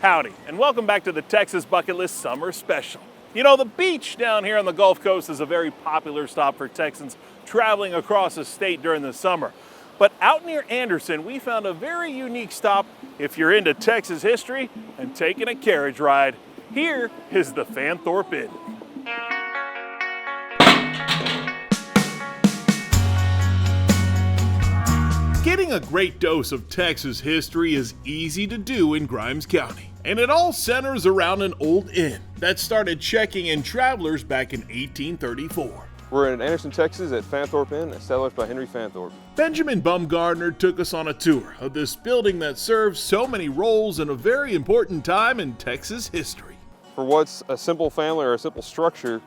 Howdy, and welcome back to the Texas Bucket List Summer Special. You know, the beach down here on the Gulf Coast is a very popular stop for Texans traveling across the state during the summer. But out near Anderson, we found a very unique stop if you're into Texas history and taking a carriage ride. Here is the Fanthorp Inn. Getting a great dose of Texas history is easy to do in Grimes County, and it all centers around an old inn that started checking in travelers back in 1834. We're in Anderson, Texas at Fanthorp Inn, established by Henry Fanthorp. Benjamin Bumgardner took us on a tour of this building that serves so many roles in a very important time in Texas history. For what's a simple family or a simple structure,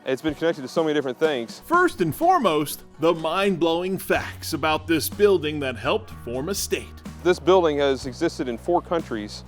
it's been connected to so many different things. First and foremost, the mind-blowing facts about this building that helped form a state. This building has existed in 4 countries,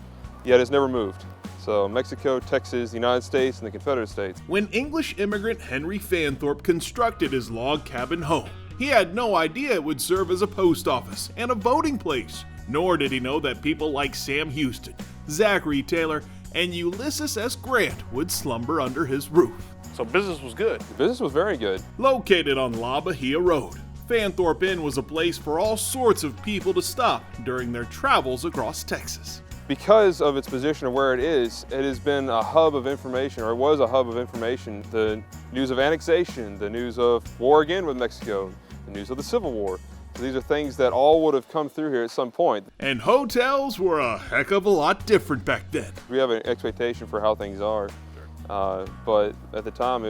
yet has never moved. So Mexico, Texas, the United States, and the Confederate States. When English immigrant Henry Fanthorp constructed his log cabin home, he had no idea it would serve as a post office and a voting place. Nor did he know that people like Sam Houston, Zachary Taylor, and Ulysses S. Grant would slumber under his roof. So business was good. The business was very good. Located on La Bahia Road, Fanthorp Inn was a place for all sorts of people to stop during their travels across Texas. Because of its position of where it has been a hub of information, or it was a hub of information. The news of annexation, the news of war again with Mexico, the news of the Civil War. So these are things that all would have come through here at some point. And hotels were a heck of a lot different back then. We have an expectation for how things are. But at the time,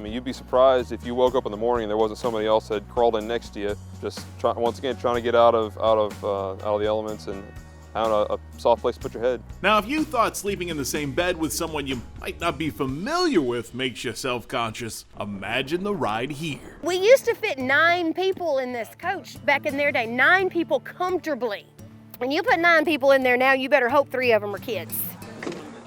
you'd be surprised if you woke up in the morning and there wasn't somebody else that crawled in next to you, just trying to get out of the elements and found a soft place to put your head. Now, if you thought sleeping in the same bed with someone you might not be familiar with makes you self-conscious, imagine the ride here. We used to fit 9 people in this coach back in their day, 9 people comfortably. When you put 9 people in there now, you better hope 3 of them are kids.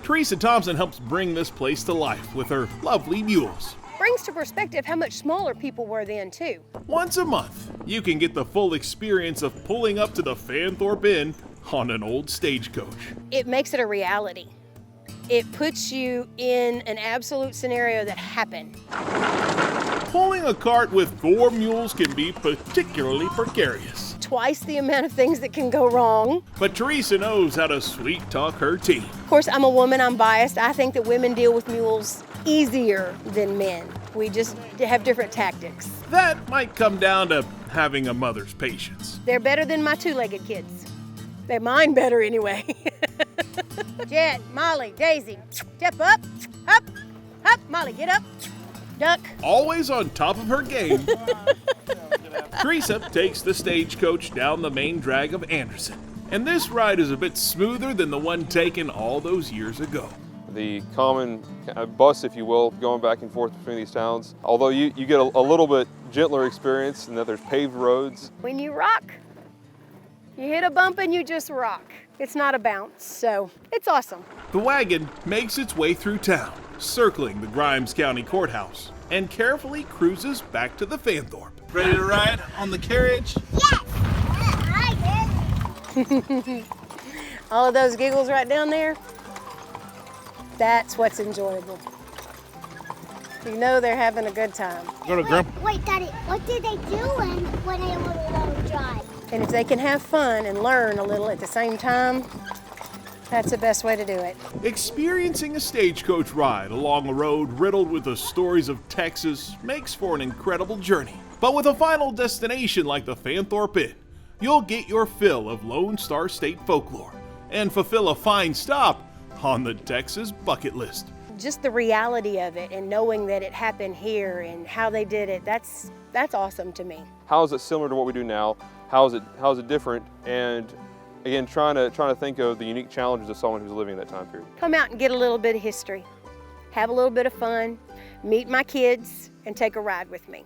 Teresa Thompson helps bring this place to life with her lovely mules. Brings to perspective how much smaller people were then too. Once a month, you can get the full experience of pulling up to the Fanthorp Inn on an old stagecoach. It makes it a reality. It puts you in an absolute scenario that happened. Pulling a cart with 4 mules can be particularly precarious. Twice the amount of things that can go wrong. But Teresa knows how to sweet talk her team. Of course, I'm a woman, I'm biased. I think that women deal with mules easier than men. We just have different tactics. That might come down to having a mother's patience. They're better than my 2-legged kids. They're mine better anyway. Jet, Molly, Daisy, step up, up, up. Molly, get up, duck. Always on top of her game, Teresa takes the stagecoach down the main drag of Anderson. And this ride is a bit smoother than the one taken all those years ago. The common bus, if you will, going back and forth between these towns, although you get a little bit gentler experience in that there's paved roads. When you rock, you hit a bump and you just rock. It's not a bounce, so it's awesome. The wagon makes its way through town, circling the Grimes County Courthouse, and carefully cruises back to the Fanthorp. Ready to ride on the carriage? Yes! I did. All of those giggles right down there, that's what's enjoyable. You know they're having a good time. Go to Grandpa. Wait, Daddy, what do they do when they want to drive? And if they can have fun and learn a little at the same time, that's the best way to do it. Experiencing a stagecoach ride along a road riddled with the stories of Texas makes for an incredible journey. But with a final destination like the Fanthorp Inn, you'll get your fill of Lone Star State folklore and fulfill a fine stop on the Texas bucket list. Just the reality of it and knowing that it happened here and how they did it, that's awesome to me. How is it similar to what we do now? How is it different? And again, trying to think of the unique challenges of someone who's living in that time period. Come out and get a little bit of history, have a little bit of fun, meet my kids, and take a ride with me.